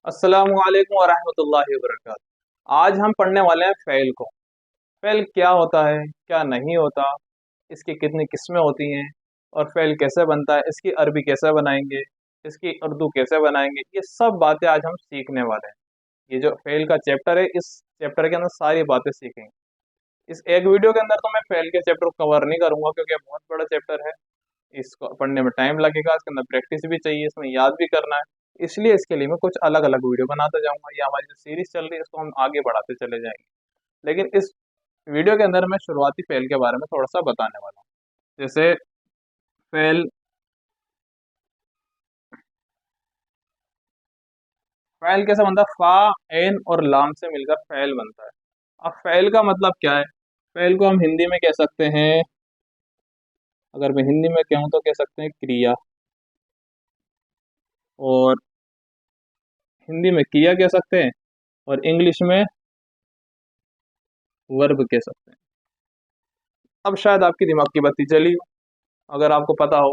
अस्सलामुअलैकुम वरहमतुल्लाहि वबरकातुहू। आज हम पढ़ने वाले हैं फ़ेल को। फ़ेल क्या होता है, क्या नहीं होता, इसकी कितनी किस्में होती हैं और फ़ेल कैसे बनता है, इसकी अरबी कैसे बनाएंगे, इसकी उर्दू कैसे बनाएंगे, ये सब बातें आज हम सीखने वाले हैं। ये जो फ़ेल का चैप्टर है, इस चैप्टर के अंदर सारी बातें सीखेंगे। इस एक वीडियो के अंदर तो मैं फ़ेल के चैप्टर को कवर नहीं करूंगा क्योंकि ये बहुत बड़ा चैप्टर है। इसको पढ़ने में टाइम लगेगा, इसके अंदर प्रैक्टिस भी चाहिए, इसमें याद भी करना है। इसलिए इसके लिए मैं कुछ अलग अलग वीडियो बनाता जाऊंगा, या हमारी जो सीरीज चल रही है इसको हम आगे बढ़ाते चले जाएंगे। लेकिन इस वीडियो के अंदर मैं शुरुआती फेल के बारे में थोड़ा सा बताने वाला हूँ। जैसे फेल फेल कैसे बनता है, फा एन और लाम से मिलकर फेल बनता है। अब फेल का मतलब क्या है? फेल को हम हिंदी में कह सकते हैं, अगर मैं हिंदी में कहूँ तो कह सकते हैं क्रिया, और हिंदी में क्रिया कह सकते हैं और इंग्लिश में वर्ब कह सकते हैं। अब शायद आपकी दिमाग की बत्ती जली हो, अगर आपको पता हो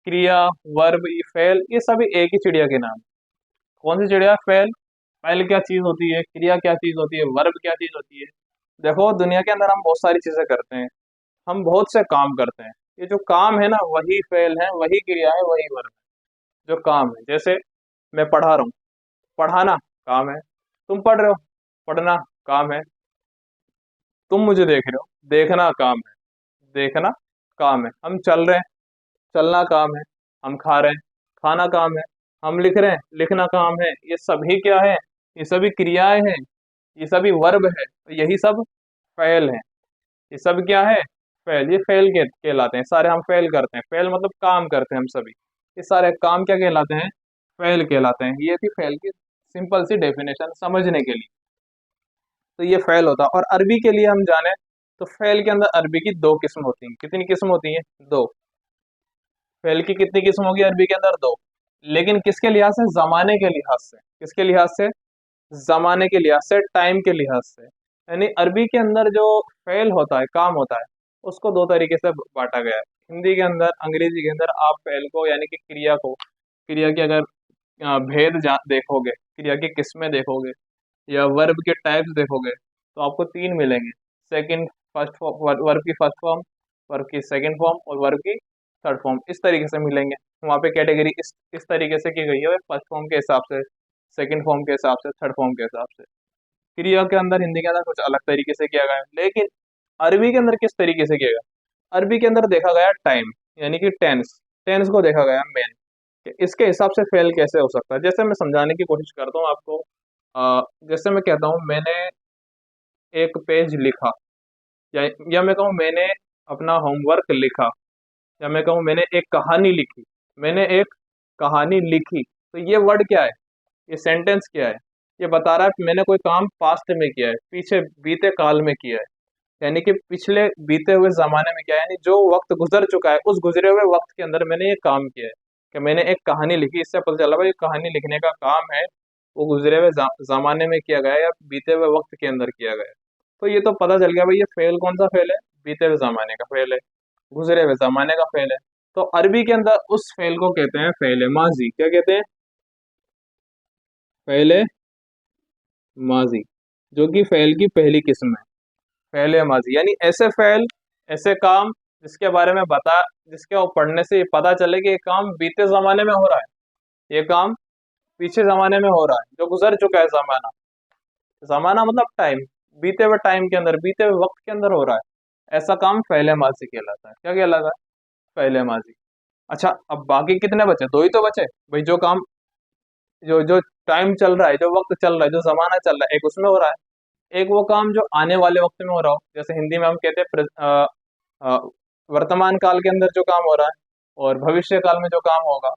क्रिया, वर्ब, ये फेल, ये सभी एक ही चिड़िया के नाम हैं। कौन सी चिड़िया? फेल। फेल क्या चीज होती है, क्रिया क्या चीज होती है, वर्ब क्या चीज होती है? देखो, दुनिया के अंदर हम बहुत सारी चीजें करते हैं, हम बहुत से काम करते हैं। ये जो काम है ना, वही फेल है, वही क्रिया है, वही वर्ब है। जो काम है, जैसे मैं पढ़ा रहा हूँ, पढ़ाना काम है। तुम पढ़ रहे हो, पढ़ना काम है। तुम मुझे देख रहे हो, देखना काम है, देखना काम है। हम चल रहे हैं, चलना काम है। हम खा रहे हैं, खाना काम है। हम लिख रहे हैं, लिखना काम है। ये सभी क्या है? ये सभी क्रियाएं हैं, ये सभी वर्ब है, तो यही सब फेल है। ये सब क्या है? फेल। ये फेल के कहलाते हैं। सारे हम फेल करते हैं, फेल मतलब काम करते हैं हम सभी। ये सारे काम क्या कहलाते हैं? फेल कहलाते हैं। ये थी फेल की सिंपल सी डेफिनेशन समझने के लिए। तो ये फेल होता है। और अरबी के लिए हम जाने तो फेल के अंदर अरबी की दो किस्म होती हैं। कितनी किस्म होती हैं? दो। फेल की कितनी किस्म होगी अरबी के अंदर? दो। लेकिन किसके लिहाज से? जमाने के लिहाज से। किसके लिहाज से? जमाने के लिहाज से, टाइम के लिहाज से। यानी अरबी के अंदर जो फेल होता है, काम होता है, उसको दो तरीके से बांटा गया है। हिंदी के अंदर, अंग्रेजी के अंदर आप फेल को यानी कि क्रिया को, क्रिया के अगर देखोगे, क्रिया की किस्में देखोगे या वर्ब के टाइप्स देखोगे तो आपको तीन मिलेंगे। सेकंड, फर्स्ट फॉर्म, वर्ब की फर्स्ट फॉर्म, वर्ब की सेकंड फॉर्म और वर्ब की थर्ड फॉर्म, इस तरीके से मिलेंगे। वहाँ पे कैटेगरी इस तरीके से की गई है, फर्स्ट फॉर्म के हिसाब से, सेकंड फॉर्म के हिसाब से, थर्ड फॉर्म के हिसाब से। क्रिया के अंदर, हिंदी के अंदर कुछ अलग तरीके से किया गया है। लेकिन अरबी के अंदर किस तरीके से किया गया? अरबी के अंदर देखा गया टाइम, यानी कि टेंस। टेंस को देखा गया मेन, कि इसके हिसाब से फेल कैसे हो सकता है। जैसे मैं समझाने की कोशिश करता हूँ आपको। जैसे मैं कहता हूँ मैंने एक पेज लिखा, या मैं कहूँ मैंने अपना होमवर्क लिखा, या मैं कहूँ मैंने एक कहानी लिखी। मैंने एक कहानी लिखी, तो ये वर्ड क्या है? ये सेंटेंस क्या है? ये बता रहा है कि मैंने कोई काम पास्ट में किया है, पीछे बीते काल में किया है, यानी कि पिछले बीते हुए जमाने में किया है। यानी जो वक्त गुजर चुका है, उस गुजरे हुए वक्त के अंदर मैंने ये काम किया है। कि मैंने एक कहानी लिखी, इससे पता चला भाई कहानी लिखने का काम है, वो गुजरे हुए जमाने में किया गया है या बीते हुए वक्त के अंदर किया गया है। तो ये तो पता चल गया भाई ये फेल कौन सा फेल है? बीते हुए जमाने का फेल है, गुजरे हुए जमाने का फेल है। तो अरबी के अंदर उस फेल को कहते हैं फेल माजी। क्या कहते हैं? फेल माजी, जो कि फेल की पहली किस्म है। फेल माजी यानी ऐसे फेल, ऐसे काम जिसके बारे में बता, जिसके पढ़ने से ये पता चले कि ये काम बीते जमाने में हो रहा है, ये काम पीछे जमाने में हो रहा है, जो गुजर चुका है जमाना। जमाना मतलब टाइम, बीते हुए टाइम के अंदर, बीते हुए वक्त के अंदर हो रहा है, ऐसा काम फेल माजी कहलाता है। क्या कहलाता है? फेल माजी। अच्छा, अब बाकी कितने बचे? दो ही तो बचे भाई। जो काम, जो जो टाइम चल रहा है, जो वक्त चल रहा है, जो जमाना चल रहा है, एक उसमें हो रहा है। एक वो काम जो आने वाले वक्त में हो रहा हो, जैसे हिंदी में हम कहते हैं अ, वर्तमान काल के अंदर जो काम हो रहा है, और भविष्य काल में जो काम होगा,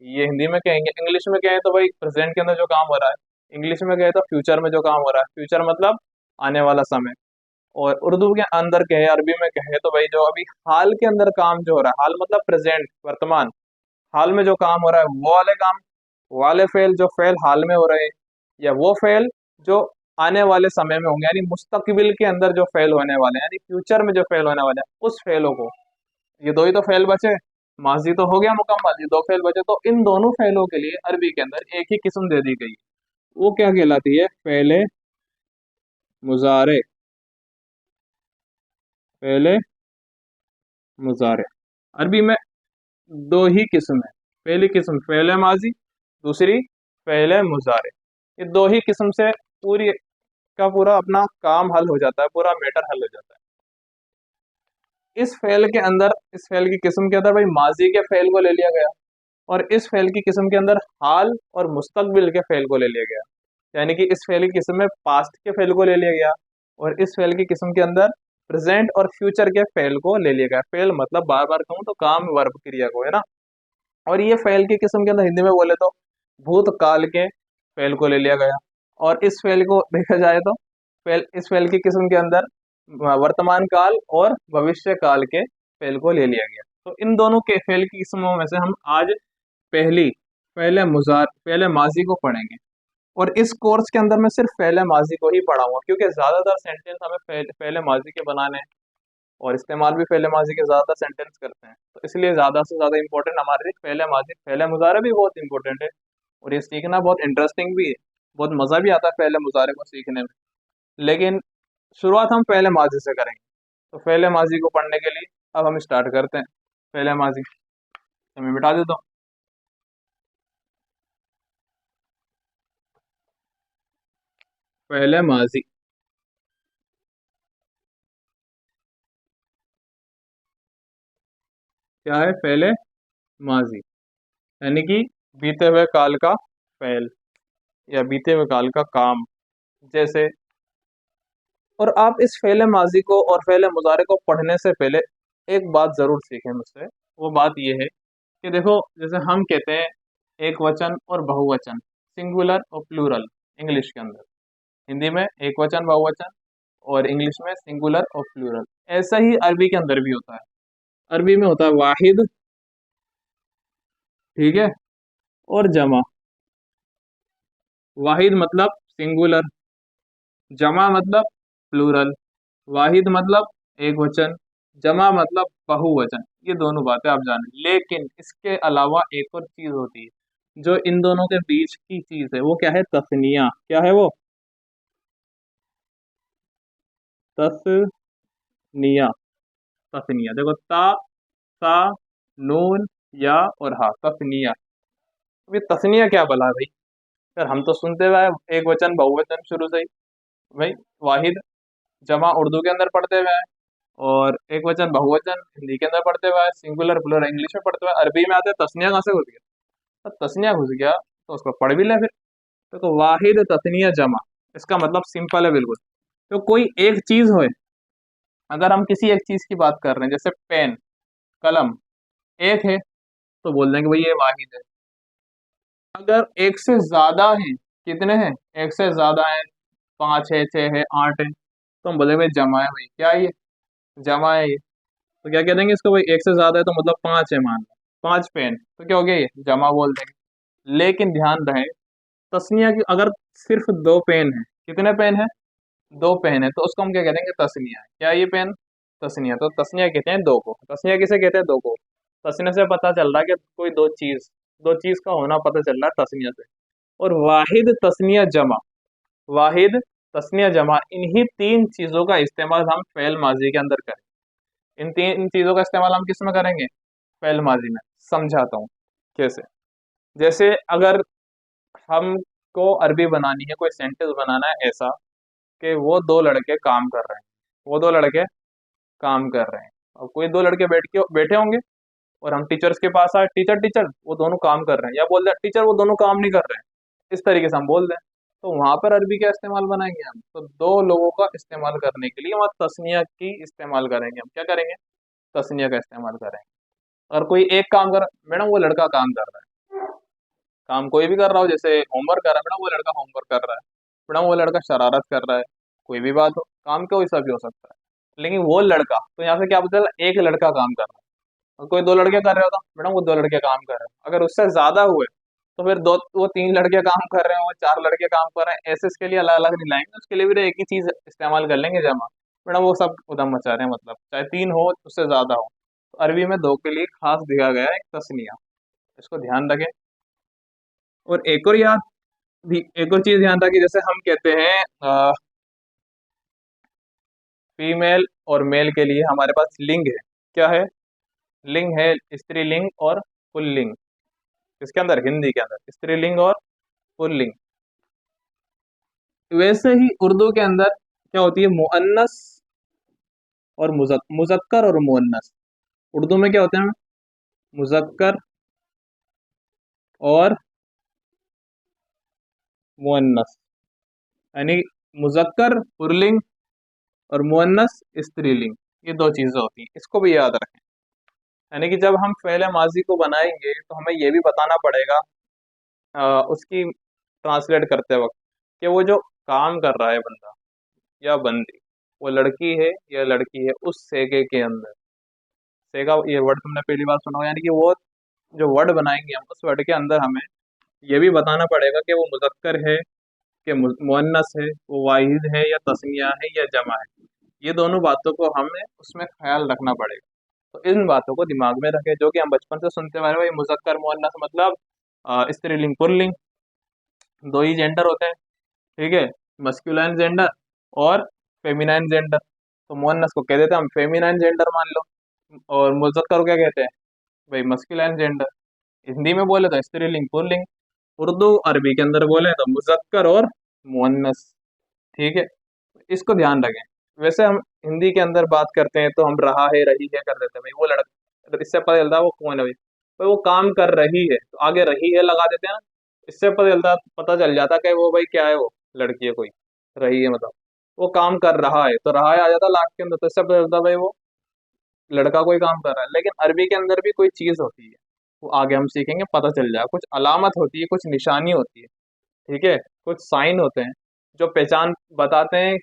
ये हिंदी में कहेंगे। इंग्लिश में कहें तो भाई प्रेजेंट के अंदर जो काम हो रहा है, इंग्लिश में कहे तो फ्यूचर में जो काम हो रहा है। फ्यूचर मतलब आने वाला समय। और उर्दू के अंदर कहे, अरबी में कहे तो भाई जो अभी हाल के अंदर काम जो हो रहा है, हाल मतलब प्रेजेंट, वर्तमान, हाल में जो काम हो रहा है, वो वाले काम, वाले फेल जो फेल हाल में हो रहे हैं, या वो फेल जो आने वाले समय में होंगे, यानी मुस्तकबिल के अंदर जो फेल होने वाले हैं, यानी फ्यूचर में जो फेल होने वाले हैं, उस फेलों को। ये दो ही तो फेल बचे। माजी तो हो गया मुकम्मल, ये दो फेल बचे। तो इन दोनों फेलों के लिए अरबी के अंदर एक ही किस्म दे दी गई है। वो क्या कहलाती है? फेले मुजारे। फेले मुजारे। अरबी में दो ही किस्म है। पहली किस्म फेले माजी, दूसरी फेले मुजारे। ये दो ही किस्म से पूरी का पूरा अपना काम हल हो जाता है, पूरा मैटर हल हो जाता है। इस फेल की किस्म के अंदर भाई माजी के फेल को ले लिया गया, और इस फेल की किस्म के अंदर हाल और मुस्तकबिल के फेल को ले लिया गया। यानी कि इस फेल की किस्म में पास्ट के फेल को ले लिया गया, और इस फेल की किस्म के अंदर प्रेजेंट और फ्यूचर के फेल को ले लिया गया। फेल मतलब बार बार कहूँ तो काम वर्ब क्रिया को, है ना। और ये फेल की किस्म के अंदर हिंदी में बोले तो भूतकाल के फेल को ले लिया गया। और इस फेल को देखा जाए तो इस फेल की किस्म के अंदर वर्तमान काल और भविष्य काल के फेल को ले लिया गया। तो इन दोनों के फेल की किस्मों में से हम आज पहली पहले माजी को पढ़ेंगे। और इस कोर्स के अंदर मैं सिर्फ पहले माजी को ही पढ़ाऊंगा, क्योंकि ज्यादातर सेंटेंस हमें पहले माजी के बनाने हैं, और इस्तेमाल भी पहले माजी के ज्यादा सेंटेंस करते हैं। तो इसलिए ज्यादा से ज्यादा इंपॉर्टेंट हमारे लिए पहले माजी, पहले मुजारे भी बहुत इंपॉर्टेंट है, और ये सीखना बहुत इंटरेस्टिंग भी है। बहुत मजा भी आता है पहले मुजारे को सीखने में। लेकिन शुरुआत हम पहले माजी से करेंगे। तो पहले माजी को पढ़ने के लिए अब हम स्टार्ट करते हैं। पहले माजी तो मैं मिटा देता हूँ। पहले माजी क्या है? पहले माजी यानी कि बीते हुए काल का फेल, या बीते हुए काल का काम। जैसे, और आप इस फेले माजी को और फेले मुजारे को पढ़ने से पहले एक बात जरूर सीखें मुझसे। वो बात ये है कि देखो, जैसे हम कहते हैं एक वचन और बहुवचन, सिंगुलर और प्लूरल, इंग्लिश के अंदर। हिंदी में एक वचन बहुवचन, और इंग्लिश में सिंगुलर और प्लूरल। ऐसा ही अरबी के अंदर भी होता है। अरबी में होता है वाहिद, ठीक है, और जमा। वाहिद मतलब सिंगुलर, जमा मतलब प्लूरल। वाहिद मतलब एक वचन, जमा मतलब बहुवचन। ये दोनों बातें आप जानें। लेकिन इसके अलावा एक और चीज होती है जो इन दोनों के बीच की चीज है। वो क्या है? तस्निया। क्या है वो? तस्निया। तस्निया देखो, ता, सा, नून, या और हा, तस्निया। अब ये तस्निया क्या भला है भाई? यार हम तो सुनते हुए आए एक वचन बहुवचन शुरू से ही भाई। वाहिद जमा उर्दू के अंदर पढ़ते हुए आए, और एक वचन बहुवचन हिंदी के अंदर पढ़ते हुए आए, सिंगुलर प्लूरल इंग्लिश में पढ़ते हुए आए। अरबी में आते तस्निया कहाँ से घुस गया? तो तस्निया घुस गया तो उसको पढ़ भी ले फिर। तो वाहिद तस्निया जमा, इसका मतलब सिंपल है बिल्कुल। तो कोई एक चीज हो, अगर हम किसी एक चीज की बात कर रहे हैं, जैसे पेन, कलम, एक है तो बोल देंगे भाई ये वाहिद है। अगर एक से ज्यादा है, कितने हैं? एक से ज्यादा है, पांच है, छह है, आठ है, तो हम बोलेंगे भाई जमा है। भाई क्या है ये? जमा है ये। तो क्या कह देंगे इसको? भाई एक से ज्यादा है तो मतलब पांच है, मान लो पांच पेन, तो क्या हो गया? ये जमा बोल देंगे। लेकिन ध्यान रहे, तस्निया की अगर सिर्फ दो पेन है, कितने पेन है? दो पेन है, तो उसको हम क्या कह देंगे? तस्निया है। क्या ये पेन? तस्निया। तो तस्निया कहते हैं दो को। तस्निया किसे कहते हैं? दो को। तस्निया से पता चल रहा है कि कोई दो चीज का होना पता चल रहा है तस्निया से। और वाहिद तस्निया जमा, वाहिद तस्निया जमा, इन्हीं तीन चीजों का इस्तेमाल हम फेल माजी के अंदर करें। इन तीन चीजों का इस्तेमाल हम किस में करेंगे? फेल माजी में। समझाता हूँ कैसे। जैसे अगर हमको अरबी बनानी है, कोई सेंटेंस बनाना है ऐसा कि वो दो लड़के काम कर रहे हैं, वो दो लड़के काम कर रहे हैं, और कोई दो लड़के बैठे होंगे, और हम टीचर्स के पास आए, टीचर टीचर वो दोनों काम कर रहे हैं, या बोल रहे टीचर वो दोनों काम नहीं कर रहे हैं, इस तरीके से हम बोल दें। तो वहां पर अरबी का इस्तेमाल बनाएंगे हम, तो दो लोगों का इस्तेमाल करने के लिए वहां तस्निया की इस्तेमाल करेंगे। हम क्या करेंगे? तस्निया का इस्तेमाल करेंगे। और कोई एक काम कर, मैडम वो लड़का काम कर रहा है, काम कोई भी कर रहा हो, जैसे होमवर्क कर रहा है, मैडम वो लड़का होमवर्क कर रहा है, मैडम वो लड़का शरारत कर रहा है, कोई भी बात हो, काम कोई सा भी हो सकता है। लेकिन वो लड़का, तो यहाँ से क्या पता चला? एक लड़का काम कर रहा है। और कोई दो लड़के कर रहे होता, मैडम वो दो लड़के काम कर रहे हैं। अगर उससे ज्यादा हुए तो फिर दो, वो तीन लड़के काम कर रहे हैं, वो चार लड़के काम कर रहे हैं, ऐसे इसके लिए अलग अलग नहीं लाएंगे, उसके लिए भी एक ही चीज इस्तेमाल कर लेंगे, जमा। मैडम वो सब उधम मचा रहे हैं, मतलब चाहे तीन हो उससे ज्यादा हो। तो अरबी में दो के लिए खास दिया गया है एक तस्निया, इसको ध्यान रखें। और एक और याद, एक और चीज ध्यान रखिए, जैसे हम कहते हैं फीमेल और मेल के लिए हमारे पास लिंग है। क्या है? लिंग है, स्त्रीलिंग और पुल्लिंग। इसके अंदर, हिंदी के अंदर, स्त्रीलिंग और पुल्लिंग। वैसे ही उर्दू के अंदर क्या होती है? मुअन्नस और मुजक्कर और मुअन्नस। उर्दू में क्या होते हैं? मुजक्कर और मुअन्नस। यानी मुजक्कर पुल्लिंग और मुअन्नस स्त्रीलिंग। ये दो चीजें होती हैं, इसको भी याद रखें। यानी कि जब हम फेले माजी को बनाएंगे तो हमें ये भी बताना पड़ेगा उसकी ट्रांसलेट करते वक्त, कि वो जो काम कर रहा है बंदा या बंदी, वो लड़की है या लड़की है उस सेगे के अंदर। सेगा, ये वर्ड तुमने पहली बार सुना होगा। यानी कि वो जो वर्ड बनाएंगे हम, उस वर्ड के अंदर हमें ये भी बताना पड़ेगा कि वो मुजक्कर है कि मुअन्नस है, वो वाहिद है या तस्निया है या जमा है। ये दोनों बातों को हमें उसमें ख्याल रखना पड़ेगा। तो इन बातों को दिमाग में रखें, जो कि हम बचपन से सुनते आ रहे हैं। भाई मुजक्कर मुअन्नस मतलब स्त्रीलिंग पुल्लिंग, दो ही जेंडर होते हैं। ठीक है, मस्कुलाइन जेंडर और फेमिनाइन जेंडर। तो मुअन्नस को कह देते हैं हम फेमिनाइन जेंडर मान लो, और मुजक्कर को क्या कहते हैं? भाई मस्कुलाइन जेंडर। हिंदी में बोले तो स्त्रीलिंग पुल्लिंग, उर्दू अरबी के अंदर बोले तो मुजक्कर और मुअन्नस। ठीक है, इसको ध्यान रखें। वैसे हम हिंदी के अंदर बात करते हैं तो हम रहा है रही है कर देते हैं। भाई वो लड़का, इससे पता चलता है वो कौन है। भाई भाई वो काम कर रही है तो आगे रही है लगा देते हैं ना। इससे पता चल जाता है कि वो भाई क्या है, वो लड़की है कोई, रही है मतलब। वो काम कर रहा है तो रहा है आ जाता लास्ट के अंदर, तो इससे पता चलता है भाई वो लड़का कोई काम कर रहा है। लेकिन अरबी के अंदर भी कोई चीज होती है, वो आगे हम सीखेंगे, पता चल जाएगा। कुछ अलामत होती है, कुछ निशानी होती है। ठीक है, कुछ साइन होते हैं जो पहचान बताते हैं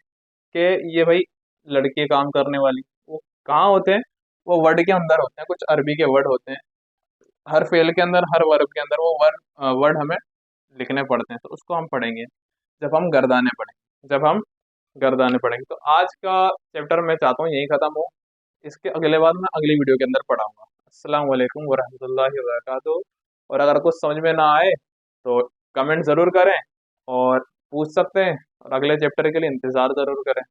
कि ये भाई लड़की है काम करने वाली। वो कहाँ होते हैं? वो वर्ड के अंदर होते हैं, कुछ अरबी के वर्ड होते हैं। हर फेल के अंदर, हर वर्ब के अंदर वो वर्ड वर्ड हमें लिखने पड़ते हैं, तो उसको हम पढ़ेंगे जब हम गर्दाने पढ़ेंगे, जब हम गर्दाने पढ़ेंगे। तो आज का चैप्टर मैं चाहता हूँ यही खत्म हो। इसके अगले बाद मैं अगली वीडियो के अंदर पढ़ाऊंगा। अस्सलाम वालेकुम वरहमतुल्लाहि वबरकातुहू। और अगर कुछ समझ में ना आए तो कमेंट ज़रूर करें और पूछ सकते हैं, और अगले चैप्टर के लिए इंतज़ार ज़रूर करें।